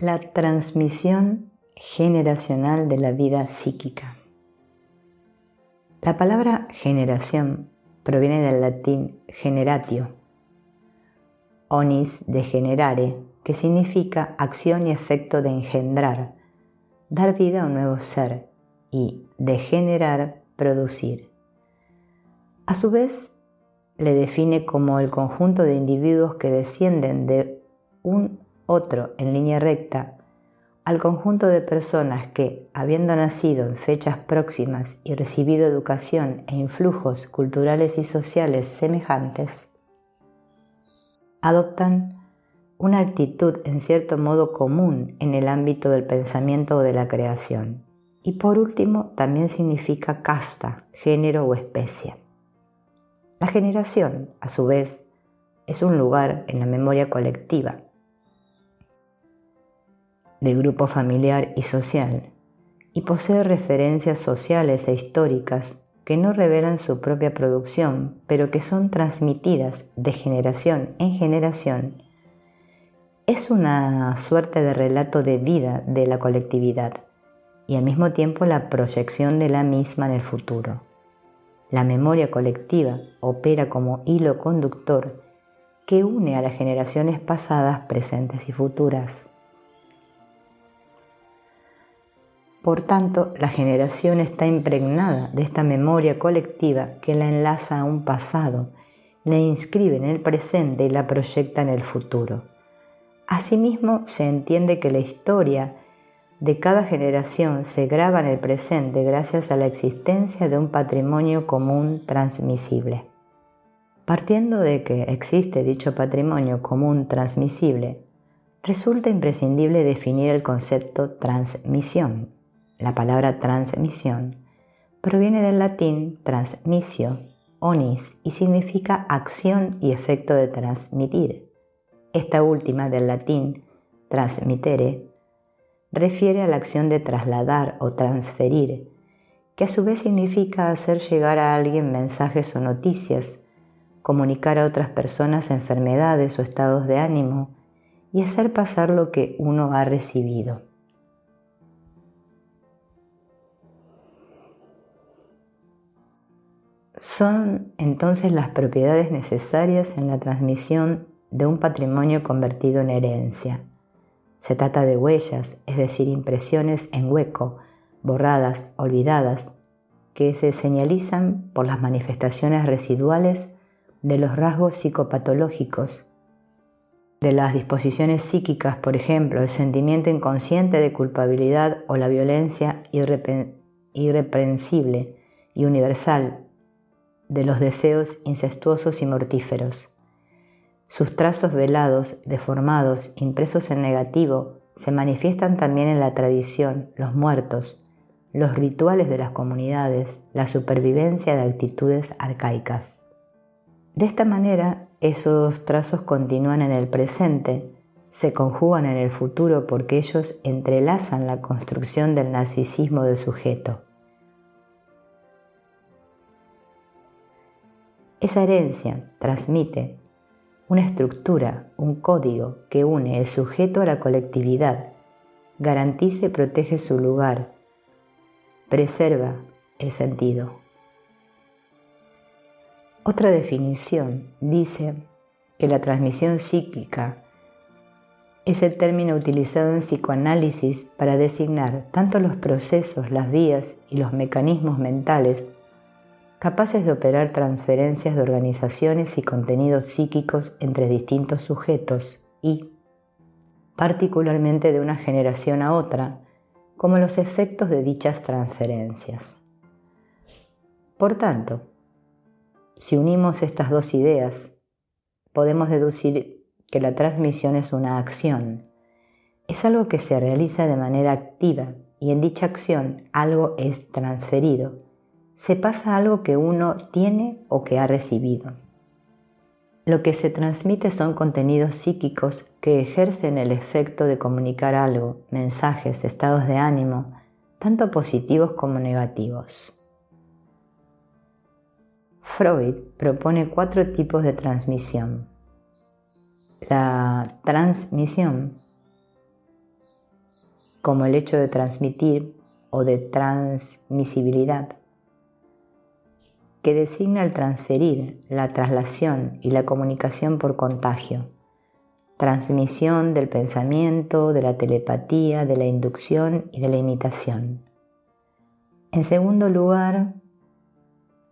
La transmisión generacional de la vida psíquica. La palabra generación proviene del latín generatio, onis de generare, que significa acción y efecto de engendrar, dar vida a un nuevo ser, y de generar, producir. A su vez, le define como el conjunto de individuos que descienden de un otro en línea recta al conjunto de personas que, habiendo nacido en fechas próximas y recibido educación e influjos culturales y sociales semejantes, adoptan una actitud en cierto modo común en el ámbito del pensamiento o de la creación. Y por último, también significa casta, género o especie. La generación, a su vez, es un lugar en la memoria colectiva, de grupo familiar y social, y posee referencias sociales e históricas que no revelan su propia producción, pero que son transmitidas de generación en generación. Es una suerte de relato de vida de la colectividad y al mismo tiempo la proyección de la misma en el futuro. La memoria colectiva opera como hilo conductor que une a las generaciones pasadas, presentes y futuras. Por tanto, la generación está impregnada de esta memoria colectiva que la enlaza a un pasado, la inscribe en el presente y la proyecta en el futuro. Asimismo, se entiende que la historia de cada generación se graba en el presente gracias a la existencia de un patrimonio común transmisible. Partiendo de que existe dicho patrimonio común transmisible, resulta imprescindible definir el concepto transmisión. La palabra transmisión proviene del latín transmissio, onis, y significa acción y efecto de transmitir. Esta última, del latín transmittere, refiere a la acción de trasladar o transferir, que a su vez significa hacer llegar a alguien mensajes o noticias, comunicar a otras personas enfermedades o estados de ánimo y hacer pasar lo que uno ha recibido. Son entonces las propiedades necesarias en la transmisión de un patrimonio convertido en herencia. Se trata de huellas, es decir, impresiones en hueco, borradas, olvidadas, que se señalizan por las manifestaciones residuales de los rasgos psicopatológicos, de las disposiciones psíquicas, por ejemplo, el sentimiento inconsciente de culpabilidad o la violencia irreprensible y universal de los deseos incestuosos y mortíferos. Sus trazos velados, deformados, impresos en negativo, se manifiestan también en la tradición, los muertos, los rituales de las comunidades, la supervivencia de actitudes arcaicas. De esta manera, esos trazos continúan en el presente, se conjugan en el futuro porque ellos entrelazan la construcción del narcisismo del sujeto. Esa herencia transmite una estructura, un código que une el sujeto a la colectividad, garantiza y protege su lugar, preserva el sentido. Otra definición dice que la transmisión psíquica es el término utilizado en psicoanálisis para designar tanto los procesos, las vías y los mecanismos mentales capaces de operar transferencias de organizaciones y contenidos psíquicos entre distintos sujetos y, particularmente de una generación a otra, como los efectos de dichas transferencias. Por tanto, si unimos estas dos ideas, podemos deducir que la transmisión es una acción. Es algo que se realiza de manera activa y en dicha acción algo es transferido. Se pasa algo que uno tiene o que ha recibido. Lo que se transmite son contenidos psíquicos que ejercen el efecto de comunicar algo, mensajes, estados de ánimo, tanto positivos como negativos. Freud propone 4 tipos de transmisión. La transmisión como el hecho de transmitir o de transmisibilidad, que designa el transferir, la traslación y la comunicación por contagio, transmisión del pensamiento, de la telepatía, de la inducción y de la imitación. En segundo lugar,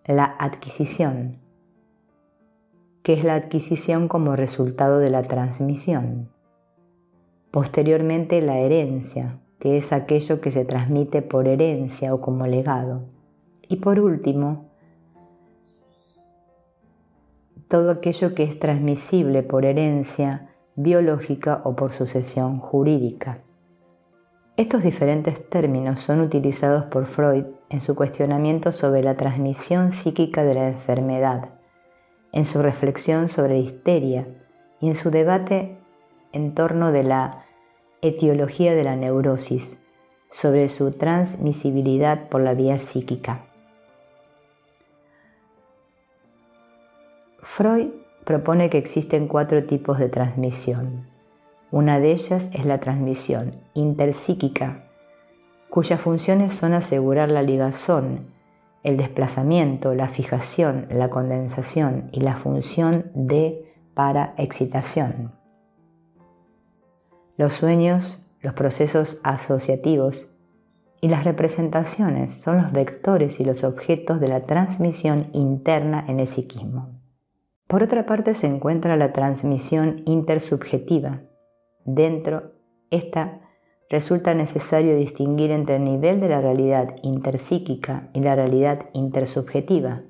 la adquisición, que es la adquisición como resultado de la transmisión. Posteriormente, la herencia, que es aquello que se transmite por herencia o como legado. Y por último, todo aquello que es transmisible por herencia biológica o por sucesión jurídica. Estos diferentes términos son utilizados por Freud en su cuestionamiento sobre la transmisión psíquica de la enfermedad, en su reflexión sobre la histeria y en su debate en torno de la etiología de la neurosis, sobre su transmisibilidad por la vía psíquica. Freud propone que existen 4 tipos de transmisión. Una de ellas es la transmisión interpsíquica, cuyas funciones son asegurar la ligazón, el desplazamiento, la fijación, la condensación y la función de paraexcitación. Los sueños, los procesos asociativos y las representaciones son los vectores y los objetos de la transmisión interna en el psiquismo. Por otra parte se encuentra la transmisión intersubjetiva. Dentro, esta resulta necesario distinguir entre el nivel de la realidad interpsíquica y la realidad intersubjetiva.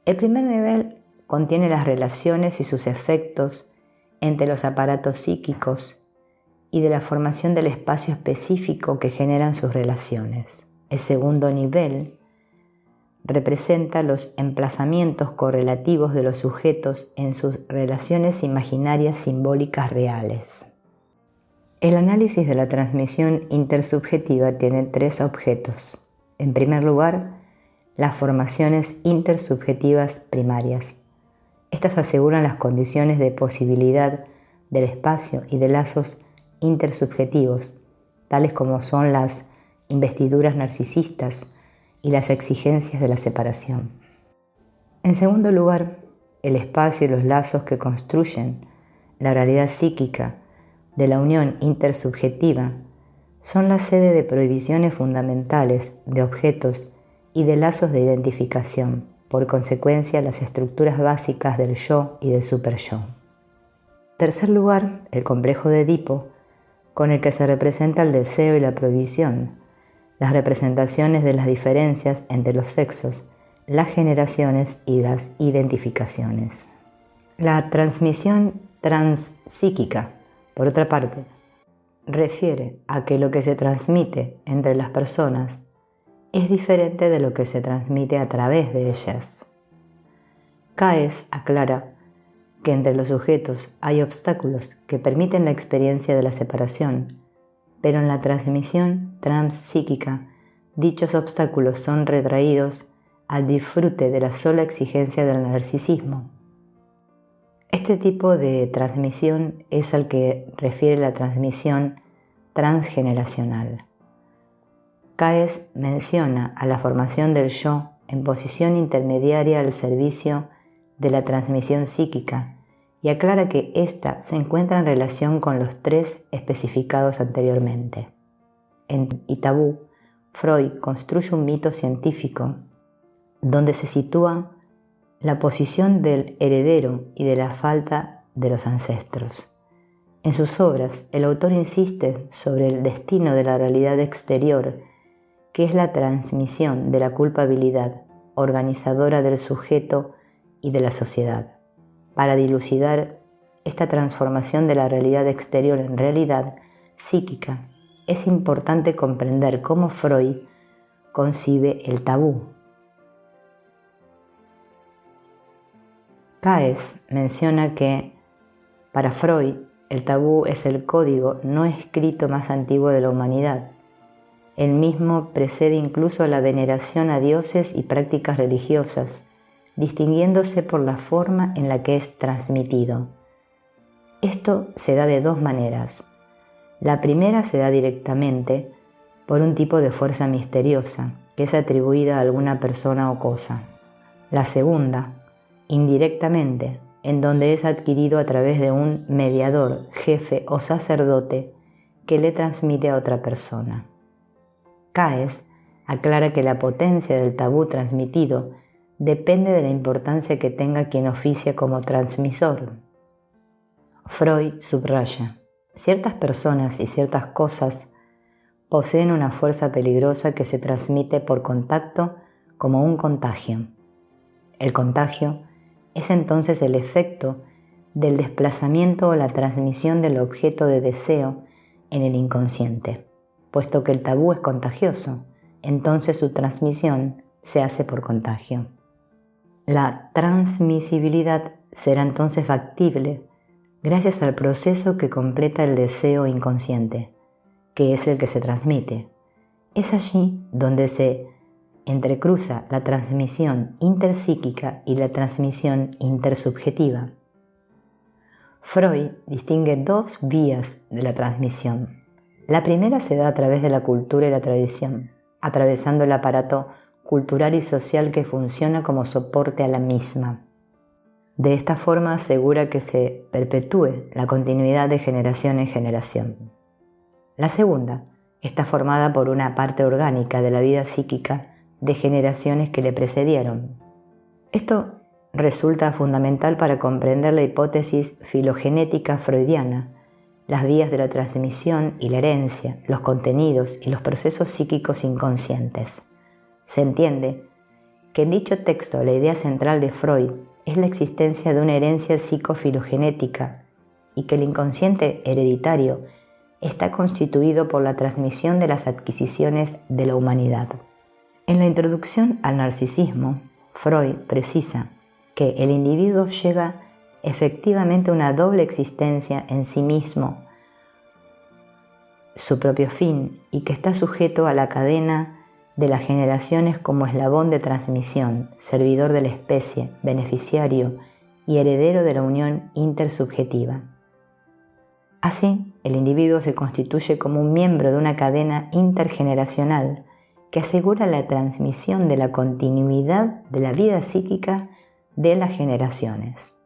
El primer nivel contiene las relaciones y sus efectos entre los aparatos psíquicos y de la formación del espacio específico que generan sus relaciones. El segundo nivel representa los emplazamientos correlativos de los sujetos en sus relaciones imaginarias simbólicas reales. El análisis de la transmisión intersubjetiva tiene 3 objetos. En primer lugar, las formaciones intersubjetivas primarias. Estas aseguran las condiciones de posibilidad del espacio y de lazos intersubjetivos, tales como son las investiduras narcisistas y las exigencias de la separación. En segundo lugar, el espacio y los lazos que construyen la realidad psíquica de la unión intersubjetiva son la sede de prohibiciones fundamentales de objetos y de lazos de identificación, por consecuencia las estructuras básicas del yo y del superyo. En tercer lugar, el complejo de Edipo, con el que se representa el deseo y la prohibición, las representaciones de las diferencias entre los sexos, las generaciones y las identificaciones. La transmisión transpsíquica, por otra parte, refiere a que lo que se transmite entre las personas es diferente de lo que se transmite a través de ellas. Caes aclara que entre los sujetos hay obstáculos que permiten la experiencia de la separación, pero en la transmisión transpsíquica dichos obstáculos son retraídos al disfrute de la sola exigencia del narcisismo. Este tipo de transmisión es al que refiere la transmisión transgeneracional. Caes menciona a la formación del yo en posición intermediaria al servicio de la transmisión psíquica y aclara que ésta se encuentra en relación con los 3 especificados anteriormente. En Tabú, Freud construye un mito científico donde se sitúa la posición del heredero y de la falta de los ancestros. En sus obras, el autor insiste sobre el destino de la realidad exterior, que es la transmisión de la culpabilidad organizadora del sujeto y de la sociedad. Para dilucidar esta transformación de la realidad exterior en realidad psíquica, es importante comprender cómo Freud concibe el tabú. Caes menciona que, para Freud, el tabú es el código no escrito más antiguo de la humanidad. El mismo precede incluso a la veneración a dioses y prácticas religiosas, distinguiéndose por la forma en la que es transmitido. Esto se da de 2 maneras. La primera se da directamente por un tipo de fuerza misteriosa que es atribuida a alguna persona o cosa. La segunda, indirectamente, en donde es adquirido a través de un mediador, jefe o sacerdote que le transmite a otra persona. Caes aclara que la potencia del tabú transmitido depende de la importancia que tenga quien oficia como transmisor. Freud subraya: ciertas personas y ciertas cosas poseen una fuerza peligrosa que se transmite por contacto como un contagio. El contagio es entonces el efecto del desplazamiento o la transmisión del objeto de deseo en el inconsciente. Puesto que el tabú es contagioso, entonces su transmisión se hace por contagio. La transmisibilidad será entonces factible gracias al proceso que completa el deseo inconsciente, que es el que se transmite. Es allí donde se entrecruza la transmisión interpsíquica y la transmisión intersubjetiva. Freud distingue dos vías de la transmisión. La primera se da a través de la cultura y la tradición, atravesando el aparato cultural y social que funciona como soporte a la misma. De esta forma asegura que se perpetúe la continuidad de generación en generación. La segunda está formada por una parte orgánica de la vida psíquica de generaciones que le precedieron. Esto resulta fundamental para comprender la hipótesis filogenética freudiana, las vías de la transmisión y la herencia, los contenidos y los procesos psíquicos inconscientes. Se entiende que en dicho texto la idea central de Freud es la existencia de una herencia psicofilogenética y que el inconsciente hereditario está constituido por la transmisión de las adquisiciones de la humanidad. En la introducción al narcisismo, Freud precisa que el individuo lleva efectivamente una doble existencia en sí mismo, su propio fin, y que está sujeto a la cadena de las generaciones como eslabón de transmisión, servidor de la especie, beneficiario y heredero de la unión intersubjetiva. Así, el individuo se constituye como un miembro de una cadena intergeneracional que asegura la transmisión de la continuidad de la vida psíquica de las generaciones.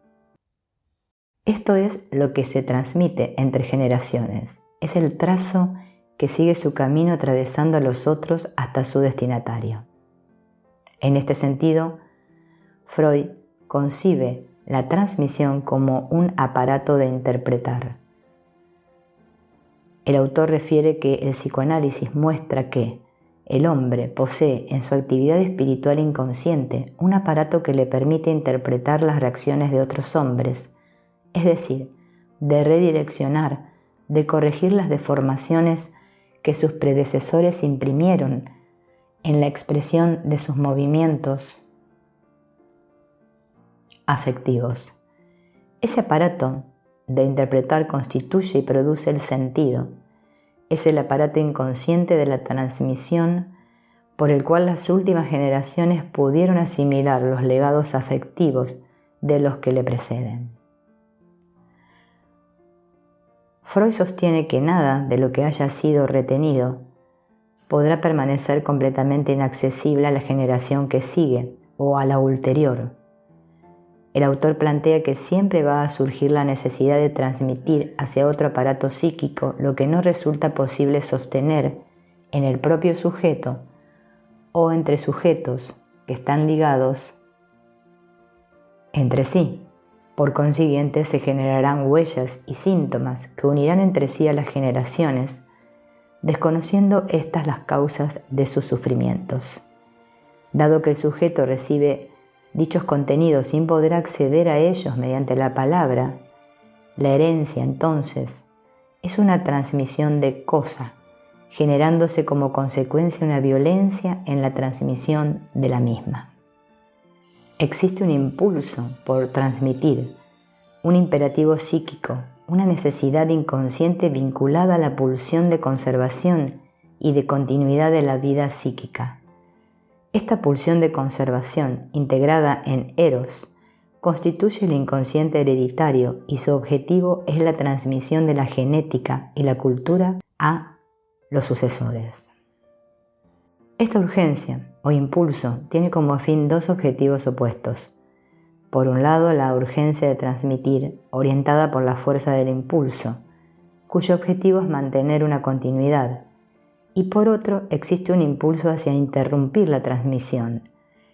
Esto es lo que se transmite entre generaciones, es el trazo que sigue su camino atravesando a los otros hasta su destinatario. En este sentido, Freud concibe la transmisión como un aparato de interpretar. El autor refiere que el psicoanálisis muestra que el hombre posee en su actividad espiritual inconsciente un aparato que le permite interpretar las reacciones de otros hombres, es decir, de redireccionar, de corregir las deformaciones que sus predecesores imprimieron en la expresión de sus movimientos afectivos. Ese aparato de interpretar constituye y produce el sentido. Es el aparato inconsciente de la transmisión por el cual las últimas generaciones pudieron asimilar los legados afectivos de los que le preceden. Freud sostiene que nada de lo que haya sido retenido podrá permanecer completamente inaccesible a la generación que sigue o a la ulterior. El autor plantea que siempre va a surgir la necesidad de transmitir hacia otro aparato psíquico lo que no resulta posible sostener en el propio sujeto o entre sujetos que están ligados entre sí. Por consiguiente, se generarán huellas y síntomas que unirán entre sí a las generaciones, desconociendo estas las causas de sus sufrimientos. Dado que el sujeto recibe dichos contenidos sin poder acceder a ellos mediante la palabra, la herencia entonces es una transmisión de cosa, generándose como consecuencia una violencia en la transmisión de la misma. Existe un impulso por transmitir, un imperativo psíquico, una necesidad inconsciente vinculada a la pulsión de conservación y de continuidad de la vida psíquica. Esta pulsión de conservación, integrada en Eros, constituye el inconsciente hereditario y su objetivo es la transmisión de la genética y la cultura a los sucesores. Esta urgencia o impulso tiene como fin dos objetivos opuestos. Por un lado, la urgencia de transmitir, orientada por la fuerza del impulso, cuyo objetivo es mantener una continuidad, y por otro, existe un impulso hacia interrumpir la transmisión.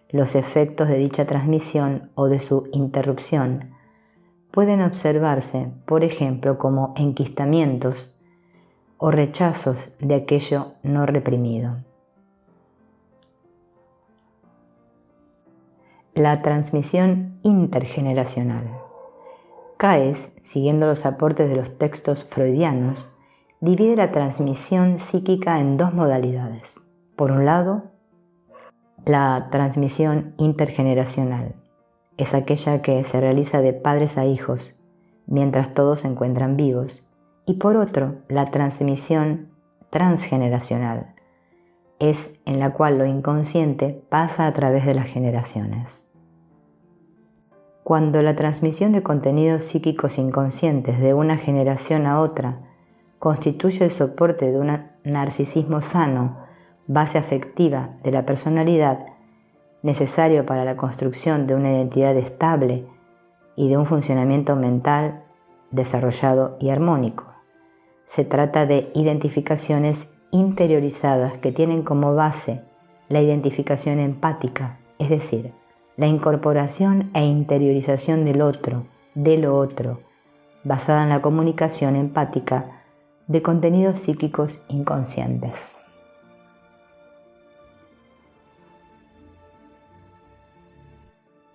Los efectos de dicha transmisión o de su interrupción pueden observarse, por ejemplo, como enquistamientos o rechazos de aquello no reprimido. La transmisión intergeneracional. Caes, siguiendo los aportes de los textos freudianos, divide la transmisión psíquica en dos modalidades. Por un lado, la transmisión intergeneracional es aquella que se realiza de padres a hijos mientras todos se encuentran vivos, y por otro, la transmisión transgeneracional es en la cual lo inconsciente pasa a través de las generaciones. Cuando la transmisión de contenidos psíquicos inconscientes de una generación a otra constituye el soporte de un narcisismo sano, base afectiva de la personalidad, necesario para la construcción de una identidad estable y de un funcionamiento mental desarrollado y armónico. Se trata de identificaciones interiorizadas que tienen como base la identificación empática, es decir, la incorporación e interiorización del otro, de lo otro, basada en la comunicación empática de contenidos psíquicos inconscientes.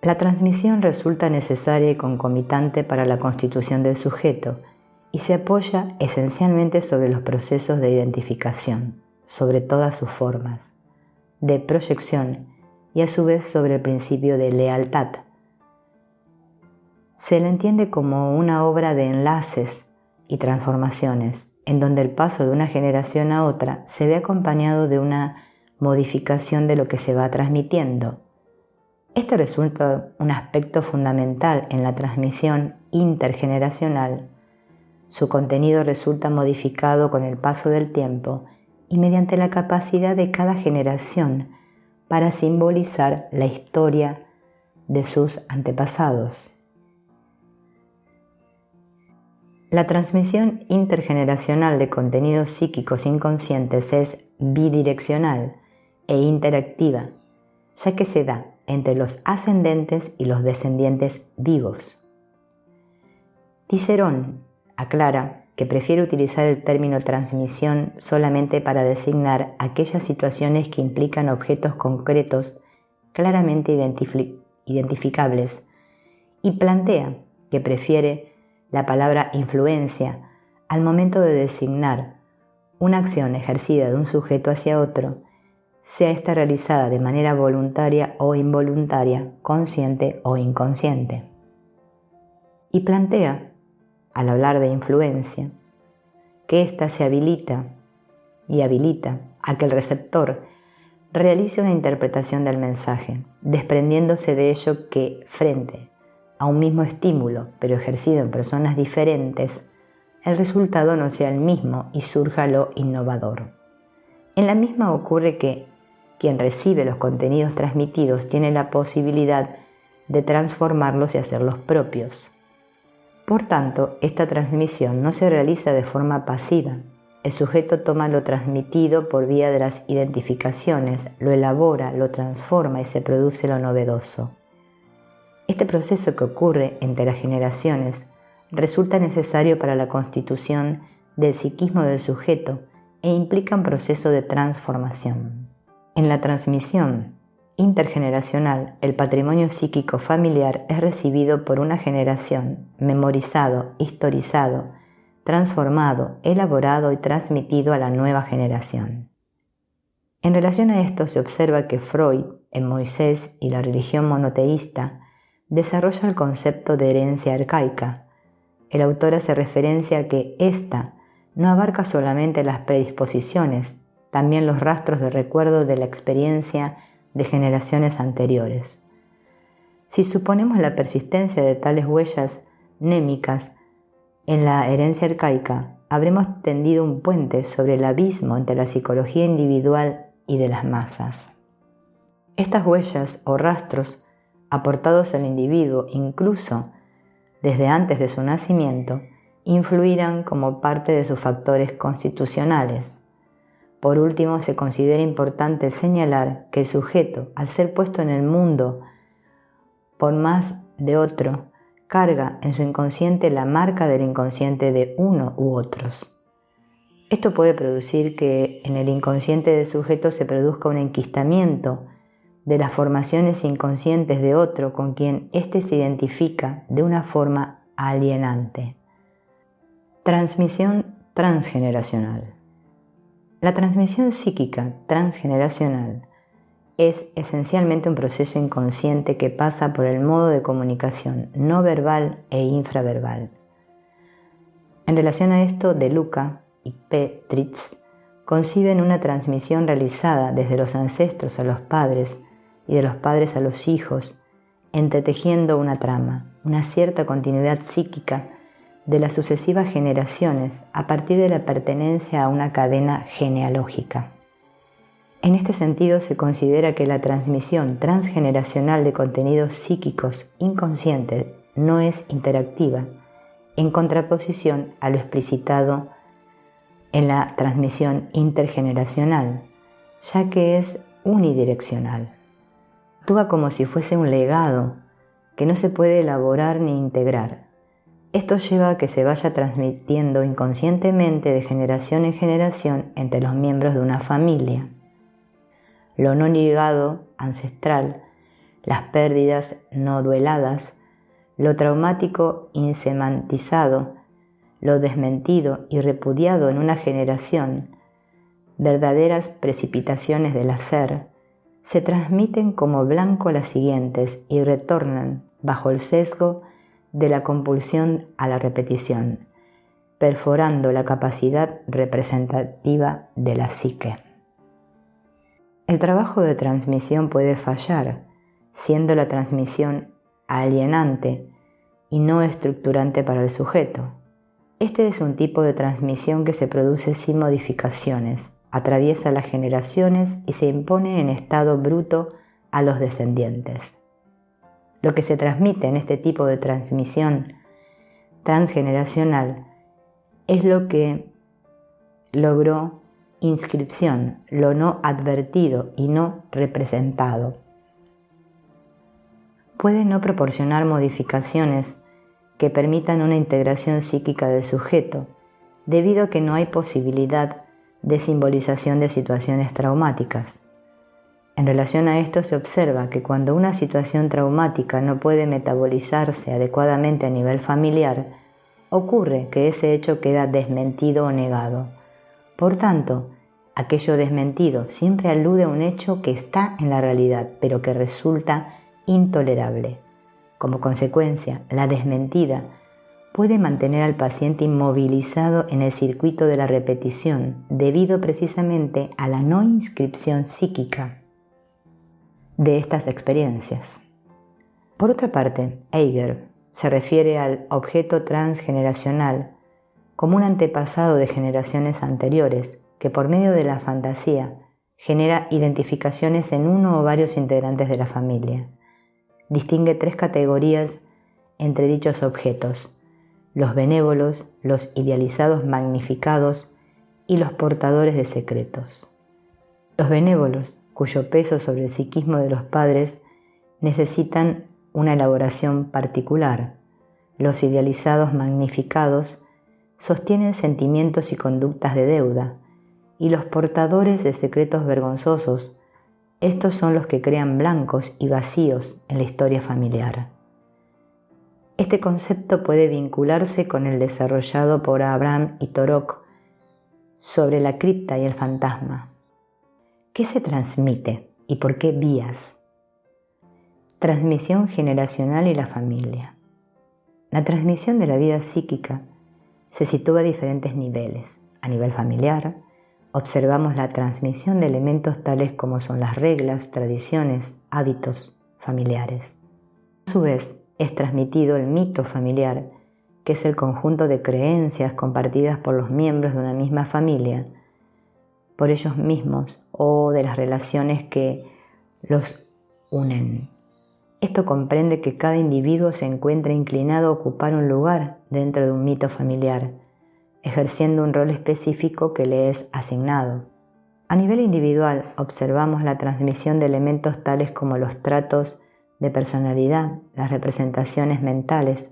La transmisión resulta necesaria y concomitante para la constitución del sujeto y se apoya esencialmente sobre los procesos de identificación, sobre todas sus formas, de proyección y a su vez sobre el principio de lealtad. Se la entiende como una obra de enlaces y transformaciones, en donde el paso de una generación a otra se ve acompañado de una modificación de lo que se va transmitiendo. Este resulta un aspecto fundamental en la transmisión intergeneracional. Su contenido resulta modificado con el paso del tiempo y mediante la capacidad de cada generación para simbolizar la historia de sus antepasados. La transmisión intergeneracional de contenidos psíquicos inconscientes es bidireccional e interactiva, ya que se da entre los ascendentes y los descendientes vivos. Cicerón aclara que prefiere utilizar el término transmisión solamente para designar aquellas situaciones que implican objetos concretos claramente identificables, y plantea que prefiere la palabra influencia al momento de designar una acción ejercida de un sujeto hacia otro, sea esta realizada de manera voluntaria o involuntaria, consciente o inconsciente. Y plantea, al hablar de influencia, que ésta se habilita a que el receptor realice una interpretación del mensaje, desprendiéndose de ello que, frente a un mismo estímulo, pero ejercido en personas diferentes, el resultado no sea el mismo y surja lo innovador. En la misma ocurre que quien recibe los contenidos transmitidos tiene la posibilidad de transformarlos y hacerlos propios. Por tanto, esta transmisión no se realiza de forma pasiva. El sujeto toma lo transmitido por vía de las identificaciones, lo elabora, lo transforma y se produce lo novedoso. Este proceso que ocurre entre las generaciones resulta necesario para la constitución del psiquismo del sujeto e implica un proceso de transformación. En la transmisión intergeneracional, el patrimonio psíquico familiar es recibido por una generación, memorizado, historizado, transformado, elaborado y transmitido a la nueva generación. En relación a esto se observa que Freud, en Moisés y la religión monoteísta, desarrolla el concepto de herencia arcaica. El autor hace referencia a que ésta no abarca solamente las predisposiciones, también los rastros de recuerdo de la experiencia de generaciones anteriores. Si suponemos la persistencia de tales huellas mnémicas en la herencia arcaica, habremos tendido un puente sobre el abismo entre la psicología individual y de las masas. Estas huellas o rastros aportados al individuo incluso desde antes de su nacimiento influirán como parte de sus factores constitucionales. Por último, se considera importante señalar que el sujeto, al ser puesto en el mundo por más de otro, carga en su inconsciente la marca del inconsciente de uno u otros. Esto puede producir que en el inconsciente del sujeto se produzca un enquistamiento de las formaciones inconscientes de otro con quien éste se identifica de una forma alienante. Transmisión transgeneracional. La transmisión psíquica transgeneracional es esencialmente un proceso inconsciente que pasa por el modo de comunicación no verbal e infraverbal. En relación a esto, De Luca y P. Tritz conciben una transmisión realizada desde los ancestros a los padres y de los padres a los hijos, entretejiendo una trama, una cierta continuidad psíquica de las sucesivas generaciones a partir de la pertenencia a una cadena genealógica. En este sentido, se considera que la transmisión transgeneracional de contenidos psíquicos inconscientes no es interactiva, en contraposición a lo explicitado en la transmisión intergeneracional, ya que es unidireccional. Actúa como si fuese un legado que no se puede elaborar ni integrar. Esto lleva a que se vaya transmitiendo inconscientemente de generación en generación entre los miembros de una familia. Lo no ligado ancestral, las pérdidas no dueladas, lo traumático insemantizado, lo desmentido y repudiado en una generación, verdaderas precipitaciones del hacer, se transmiten como blanco a las siguientes y retornan bajo el sesgo de la compulsión a la repetición, perforando la capacidad representativa de la psique. El trabajo de transmisión puede fallar, siendo la transmisión alienante y no estructurante para el sujeto. Este es un tipo de transmisión que se produce sin modificaciones, atraviesa las generaciones y se impone en estado bruto a los descendientes. Lo que se transmite en este tipo de transmisión transgeneracional es lo que logró inscripción, lo no advertido y no representado. Puede no proporcionar modificaciones que permitan una integración psíquica del sujeto, debido a que no hay posibilidad de simbolización de situaciones traumáticas. En relación a esto se observa que cuando una situación traumática no puede metabolizarse adecuadamente a nivel familiar, ocurre que ese hecho queda desmentido o negado. Por tanto, aquello desmentido siempre alude a un hecho que está en la realidad, pero que resulta intolerable. Como consecuencia, la desmentida puede mantener al paciente inmovilizado en el circuito de la repetición, debido precisamente a la no inscripción psíquica de estas experiencias. Por otra parte, Eiger se refiere al objeto transgeneracional como un antepasado de generaciones anteriores que por medio de la fantasía genera identificaciones en uno o varios integrantes de la familia. Distingue tres categorías entre dichos objetos: los benévolos, los idealizados magnificados y los portadores de secretos. Los benévolos, cuyo peso sobre el psiquismo de los padres necesitan una elaboración particular. Los idealizados magnificados sostienen sentimientos y conductas de deuda, y los portadores de secretos vergonzosos, estos son los que crean blancos y vacíos en la historia familiar. Este concepto puede vincularse con el desarrollado por Abraham y Torok sobre la cripta y el fantasma. ¿Qué se transmite y por qué vías? Transmisión generacional y la familia. La transmisión de la vida psíquica se sitúa a diferentes niveles. A nivel familiar, observamos la transmisión de elementos tales como son las reglas, tradiciones, hábitos familiares. A su vez, es transmitido el mito familiar, que es el conjunto de creencias compartidas por los miembros de una misma familia, por ellos mismos o de las relaciones que los unen. Esto comprende que cada individuo se encuentra inclinado a ocupar un lugar dentro de un mito familiar, ejerciendo un rol específico que le es asignado. A nivel individual, observamos la transmisión de elementos tales como los tratos de personalidad, las representaciones mentales,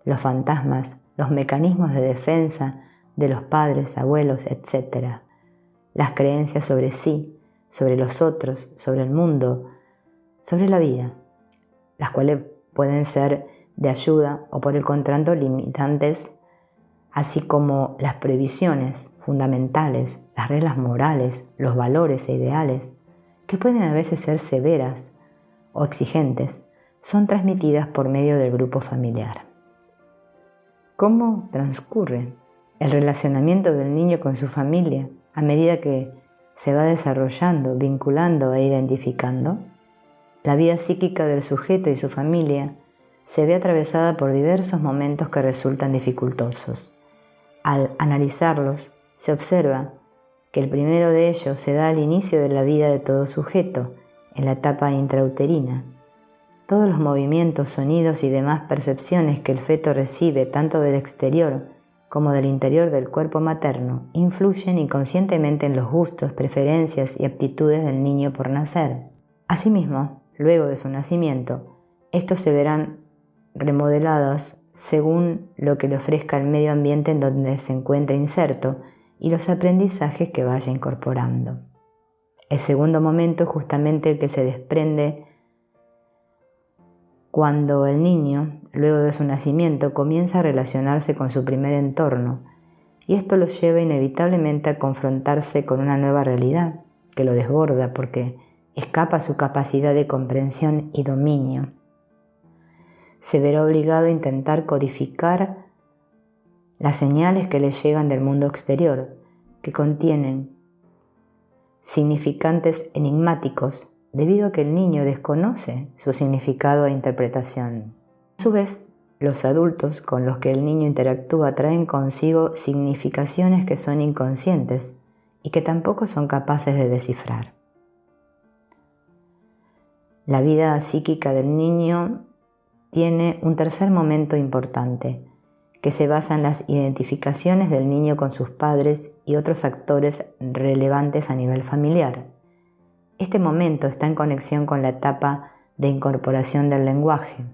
los fantasmas, los mecanismos de defensa de los padres, abuelos, etc. Las creencias sobre sí, sobre los otros, sobre el mundo, sobre la vida, las cuales pueden ser de ayuda o por el contrario limitantes, así como las prohibiciones fundamentales, las reglas morales, los valores e ideales, que pueden a veces ser severas o exigentes, son transmitidas por medio del grupo familiar. ¿Cómo transcurre el relacionamiento del niño con su familia a medida que se va desarrollando, vinculando e identificando? La vida psíquica del sujeto y su familia se ve atravesada por diversos momentos que resultan dificultosos. Al analizarlos, se observa que el primero de ellos se da al inicio de la vida de todo sujeto, en la etapa intrauterina. Todos los movimientos, sonidos y demás percepciones que el feto recibe tanto del exterior como del interior del cuerpo materno influyen inconscientemente en los gustos, preferencias y aptitudes del niño por nacer. Asimismo, luego de su nacimiento, estos se verán remodelados según lo que le ofrezca el medio ambiente en donde se encuentra inserto y los aprendizajes que vaya incorporando. El segundo momento es justamente el que se desprende cuando el niño, luego de su nacimiento, comienza a relacionarse con su primer entorno, y esto lo lleva inevitablemente a confrontarse con una nueva realidad que lo desborda porque escapa a su capacidad de comprensión y dominio. Se verá obligado a intentar codificar las señales que le llegan del mundo exterior, que contienen significantes enigmáticos, debido a que el niño desconoce su significado e interpretación. A su vez, los adultos con los que el niño interactúa traen consigo significaciones que son inconscientes y que tampoco son capaces de descifrar. La vida psíquica del niño tiene un tercer momento importante, que se basa en las identificaciones del niño con sus padres y otros actores relevantes a nivel familiar. Este momento está en conexión con la etapa de incorporación del lenguaje.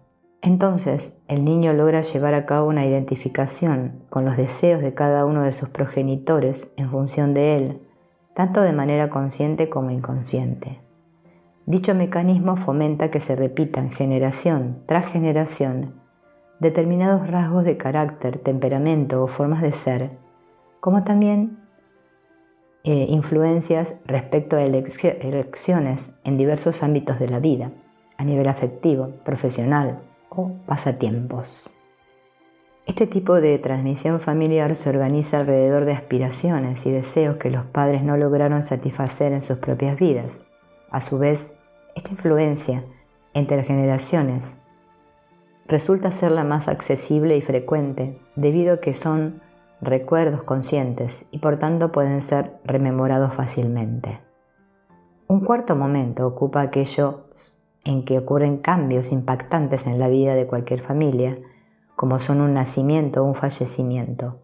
Entonces, el niño logra llevar a cabo una identificación con los deseos de cada uno de sus progenitores en función de él, tanto de manera consciente como inconsciente. Dicho mecanismo fomenta que se repitan generación tras generación determinados rasgos de carácter, temperamento o formas de ser, como también influencias respecto a elecciones en diversos ámbitos de la vida, a nivel afectivo, profesional o pasatiempos. Este tipo de transmisión familiar se organiza alrededor de aspiraciones y deseos que los padres no lograron satisfacer en sus propias vidas. A su vez, esta influencia entre generaciones resulta ser la más accesible y frecuente debido a que son recuerdos conscientes y por tanto pueden ser rememorados fácilmente. Un cuarto momento ocupa aquello en que ocurren cambios impactantes en la vida de cualquier familia, como son un nacimiento o un fallecimiento.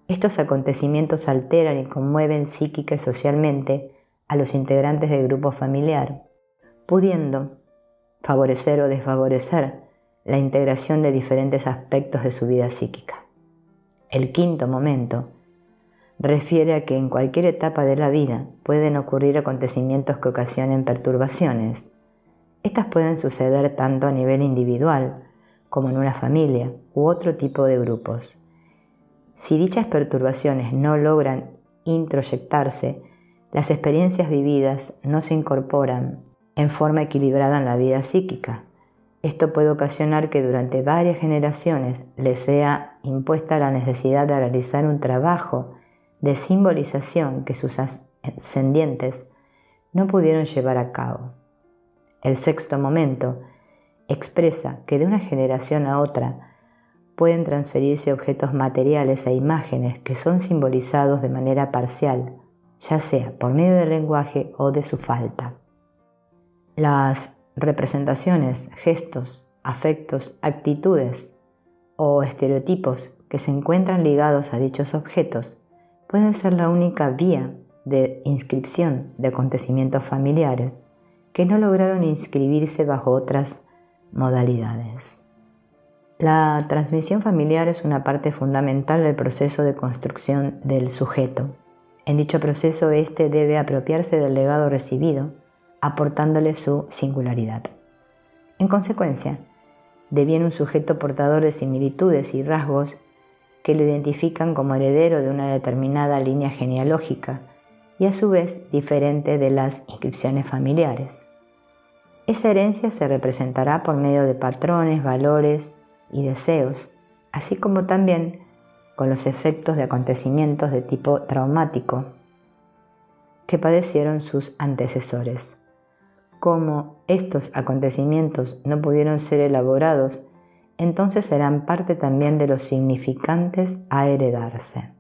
Estos acontecimientos alteran y conmueven psíquica y socialmente a los integrantes del grupo familiar, pudiendo favorecer o desfavorecer la integración de diferentes aspectos de su vida psíquica. El quinto momento refiere a que en cualquier etapa de la vida pueden ocurrir acontecimientos que ocasionen perturbaciones. Estas pueden suceder tanto a nivel individual como en una familia u otro tipo de grupos. Si dichas perturbaciones no logran introyectarse, las experiencias vividas no se incorporan en forma equilibrada en la vida psíquica. Esto puede ocasionar que durante varias generaciones les sea impuesta la necesidad de realizar un trabajo de simbolización que sus ascendientes no pudieron llevar a cabo. El sexto momento expresa que de una generación a otra pueden transferirse objetos materiales e imágenes que son simbolizados de manera parcial, ya sea por medio del lenguaje o de su falta. Las representaciones, gestos, afectos, actitudes o estereotipos que se encuentran ligados a dichos objetos pueden ser la única vía de inscripción de acontecimientos familiares que no lograron inscribirse bajo otras modalidades. La transmisión familiar es una parte fundamental del proceso de construcción del sujeto. En dicho proceso, éste debe apropiarse del legado recibido, aportándole su singularidad. En consecuencia, deviene un sujeto portador de similitudes y rasgos que lo identifican como heredero de una determinada línea genealógica y a su vez diferente de las inscripciones familiares. Esa herencia se representará por medio de patrones, valores y deseos, así como también con los efectos de acontecimientos de tipo traumático que padecieron sus antecesores. Como estos acontecimientos no pudieron ser elaborados, entonces serán parte también de los significantes a heredarse.